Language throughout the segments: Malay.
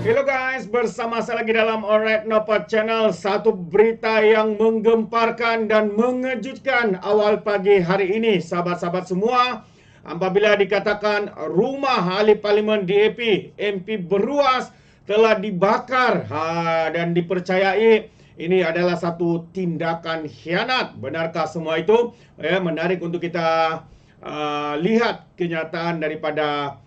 Hello guys, bersama saya lagi dalam Alright Nopot Channel. Satu berita yang menggemparkan dan mengejutkan awal pagi hari ini, sahabat-sahabat semua. Apabila dikatakan rumah ahli parlimen DAP MP Beruas telah dibakar dan dipercayai ini adalah satu tindakan khianat. Benarkah semua itu? Menarik untuk kita lihat kenyataan daripada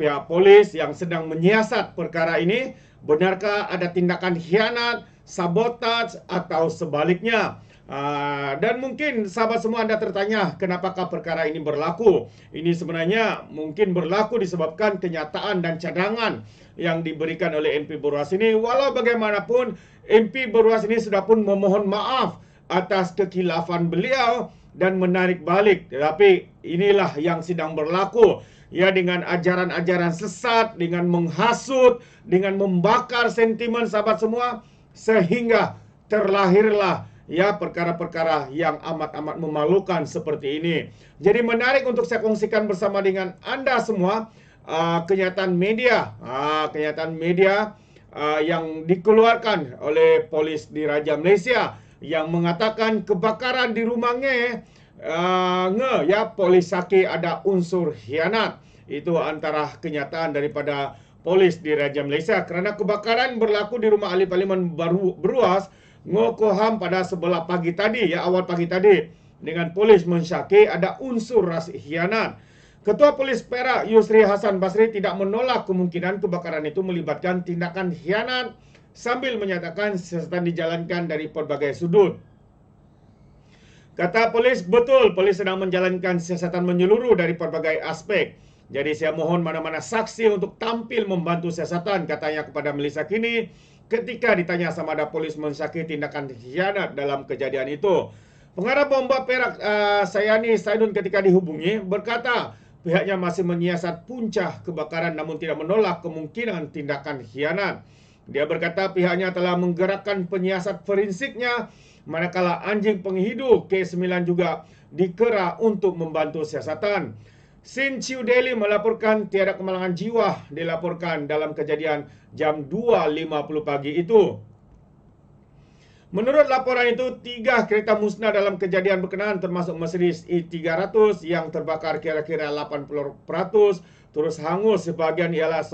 pihak polis yang sedang menyiasat perkara ini. Benarkah ada tindakan khianat, sabotaj atau sebaliknya? Dan mungkin sahabat semua Anda tertanya, kenapakah perkara ini berlaku? Ini sebenarnya mungkin berlaku disebabkan kenyataan dan cadangan yang diberikan oleh MP Beruas ini. Walau bagaimanapun, MP Beruas ini sudah pun memohon maaf atas kekhilafan beliau dan menarik balik. Tetapi inilah yang sedang berlaku. Ya, dengan ajaran-ajaran sesat, dengan menghasut, dengan membakar sentimen sahabat semua, sehingga terlahirlah ya perkara-perkara yang amat-amat memalukan seperti ini. Jadi menarik untuk saya kongsikan bersama dengan Anda semua kenyataan media, yang dikeluarkan oleh polis di Raja Malaysia yang mengatakan kebakaran di rumah polis Saki ada unsur khianat. Itu antara kenyataan daripada polis di Raja Malaysia kerana kebakaran berlaku di rumah ahli parlimen Beruas Ngokoham pada sebelah pagi tadi, awal pagi tadi, dengan polis mensyaki ada unsur rasi khianat. Ketua Polis Perak Yusri Hassan Basri tidak menolak kemungkinan kebakaran itu melibatkan tindakan khianat sambil menyatakan siasatan dijalankan dari pelbagai sudut. Kata polis, betul polis sedang menjalankan siasatan menyeluruh dari pelbagai aspek. Jadi saya mohon mana-mana saksi untuk tampil membantu siasatan, katanya kepada Melissa Kini ketika ditanya sama ada polis mensyaki tindakan khianat dalam kejadian itu. Pengarah bomba Perak Sayani Saidun ketika dihubungi berkata pihaknya masih menyiasat punca kebakaran namun tidak menolak kemungkinan tindakan khianat. Dia berkata pihaknya telah menggerakkan penyiasat forensiknya manakala anjing penghidu K9 juga dikera untuk membantu siasatan. Sin Chiu Daily melaporkan tiada kemalangan jiwa dilaporkan dalam kejadian jam 2.50 pagi itu. Menurut laporan itu, 3 kereta musnah dalam kejadian berkenaan termasuk Mercedes E300 yang terbakar kira-kira 80%, terus hangus sebahagian ialah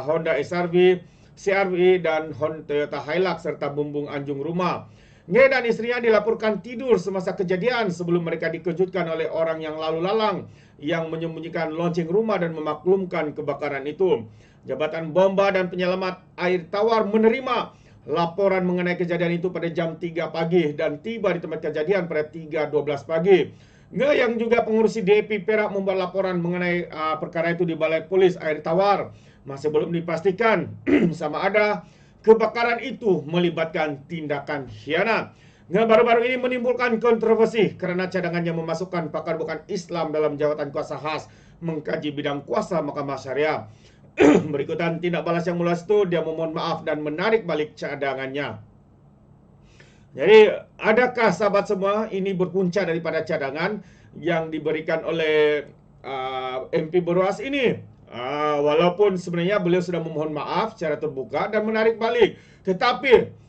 Honda SRV, CRV dan Honda Toyota Hilux serta bumbung anjung rumah. Nge dan istrinya dilaporkan tidur semasa kejadian sebelum mereka dikejutkan oleh orang yang lalu lalang yang menyembunyikan lonceng rumah dan memaklumkan kebakaran itu. Jabatan Bomba dan Penyelamat Air Tawar menerima laporan mengenai kejadian itu pada jam 3 pagi dan tiba di tempat kejadian pada 3.12 pagi. Nge yang juga pengurusi DAP Perak membuat laporan mengenai perkara itu di Balai Polis Air Tawar. Masih belum dipastikan sama ada kebakaran itu melibatkan tindakan khianat. Baru-baru ini menimbulkan kontroversi kerana cadangannya memasukkan pakar bukan Islam dalam jawatan kuasa khas mengkaji bidang kuasa Mahkamah Syariah. Berikutan tindak balas yang meluas itu, dia memohon maaf dan menarik balik cadangannya. Jadi, adakah sahabat semua ini berpunca daripada cadangan yang diberikan oleh MP Beruas ini? Walaupun sebenarnya beliau sudah memohon maaf secara terbuka dan menarik balik. Tetapi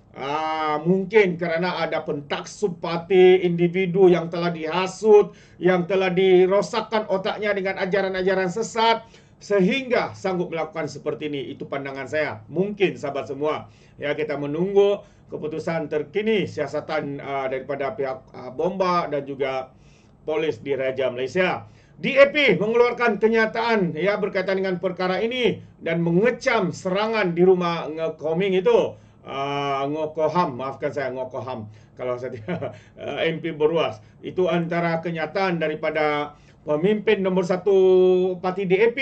mungkin kerana ada pentak simpati individu yang telah dihasut, yang telah dirosakkan otaknya dengan ajaran-ajaran sesat, sehingga sanggup melakukan seperti ini. Itu pandangan saya. Mungkin sahabat semua. Ya, kita menunggu keputusan terkini siasatan daripada pihak Bomba dan juga polis di Raja Malaysia. DAP mengeluarkan kenyataan ya berkaitan dengan perkara ini dan mengecam serangan di rumah Ngokoming itu. Ngokoham, maafkan saya, Ngokoham kalau saya tidak MP Beruas. Itu antara kenyataan daripada pemimpin nombor 1 parti DAP.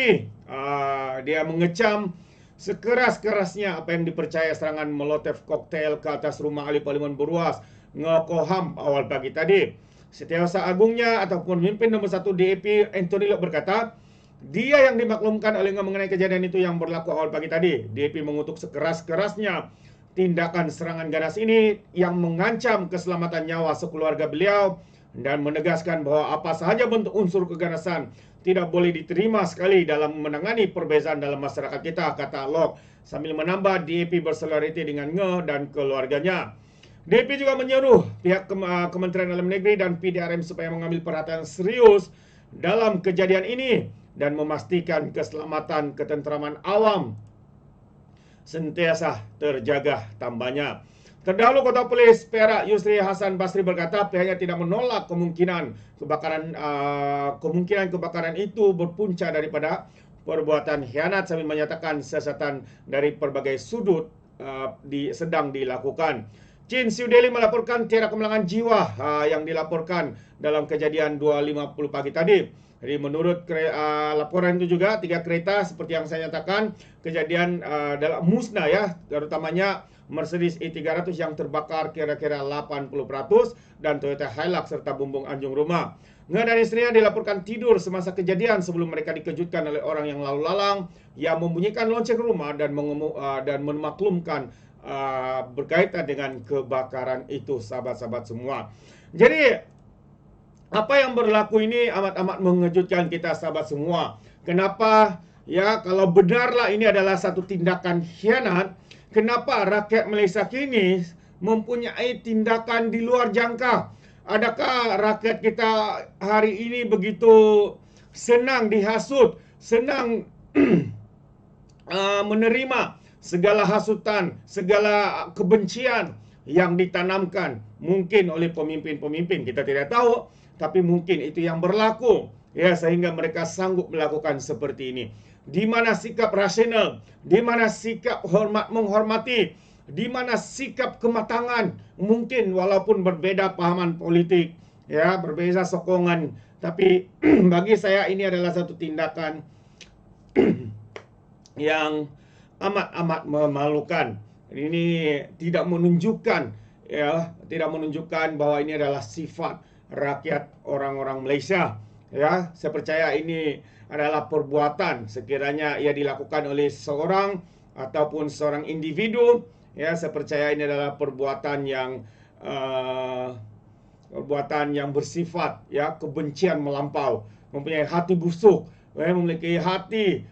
Dia mengecam sekeras-kerasnya apa yang dipercaya serangan molotov koktail ke atas rumah ahli parlimen Beruas Ngokoham awal pagi tadi. Setiausaha Agungnya ataupun pemimpin nombor 1 DAP Anthony Lok berkata, dia yang dimaklumkan oleh mengenai kejadian itu yang berlaku awal pagi tadi. DAP mengutuk sekeras-kerasnya tindakan serangan ganas ini yang mengancam keselamatan nyawa sekeluarga beliau dan menegaskan bahwa apa sahaja bentuk unsur keganasan tidak boleh diterima sekali dalam menangani perbezaan dalam masyarakat kita, kata Lok, sambil menambah DAP bersolidaritas dengan Nge dan keluarganya. DAP juga menyuruh pihak Kementerian Dalam Negeri dan PDRM supaya mengambil perhatian serius dalam kejadian ini dan memastikan keselamatan ketenteraman awam sentiasa terjaga, tambahnya. Terdahulu Kota Polis Perak Yusri Hasan Basri berkata pihaknya tidak menolak kemungkinan kebakaran itu berpunca daripada perbuatan khianat, sambil menyatakan siasatan dari berbagai sudut sedang dilakukan. Chin Siu Deli melaporkan tiada kemalangan jiwa yang dilaporkan dalam kejadian 2.50 pagi tadi. Jadi menurut laporan itu juga 3 kereta seperti yang saya nyatakan kejadian dalam musnah ya, terutamanya Mercedes E300 yang terbakar kira-kira 80% dan Toyota Hilux serta bumbung anjung rumah. Nge dan istrinya dilaporkan tidur semasa kejadian sebelum mereka dikejutkan oleh orang yang lalu lalang yang membunyikan lonceng rumah dan memaklumkan berkaitan dengan kebakaran itu, sahabat-sahabat semua. Jadi apa yang berlaku ini amat-amat mengejutkan kita, sahabat semua. Kenapa? Ya, kalau benarlah ini adalah satu tindakan khianat, kenapa rakyat Malaysia kini mempunyai tindakan di luar jangka? Adakah rakyat kita hari ini begitu senang dihasut, senang menerima segala hasutan, segala kebencian yang ditanamkan mungkin oleh pemimpin-pemimpin? Kita tidak tahu, tapi mungkin itu yang berlaku ya, sehingga mereka sanggup melakukan seperti ini. Di mana sikap rasional, di mana sikap menghormati, di mana sikap kematangan, mungkin walaupun berbeda pahaman politik ya, berbeda sokongan, tapi bagi saya ini adalah satu tindakan yang amat-amat memalukan. Ini tidak menunjukkan bahwa ini adalah sifat rakyat orang-orang Malaysia ya. Saya percaya ini adalah perbuatan sekiranya ia dilakukan oleh seorang ataupun seorang individu ya. Saya percaya ini adalah perbuatan yang bersifat ya kebencian melampau, mempunyai hati busuk, memiliki hati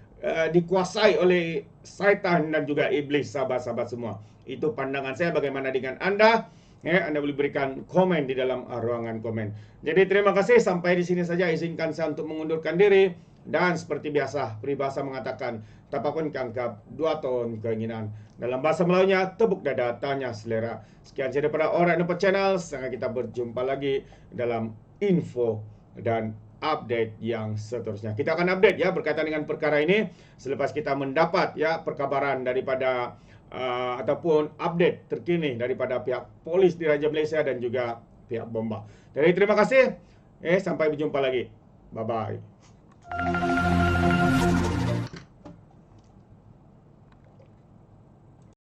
dikuasai oleh syaitan dan juga iblis, sahabat-sahabat semua. Itu pandangan saya. Bagaimana dengan Anda? Anda boleh berikan komen di dalam ruangan komen. Jadi terima kasih, sampai di sini saja. Izinkan saya untuk mengundurkan diri. Dan seperti biasa, peribahasa mengatakan tapakun kangkap 2 tahun keinginan. Dalam bahasa Melayunya, tepuk dada tanya selera. Sekian saja daripada Orang Nampak Channel. Sampai kita berjumpa lagi dalam info dan update yang seterusnya. Kita akan update ya berkaitan dengan perkara ini selepas kita mendapat ya perkabaran daripada ataupun update terkini daripada pihak polis di Raja Malaysia dan juga pihak bomba. Jadi terima kasih. Sampai berjumpa lagi. Bye bye.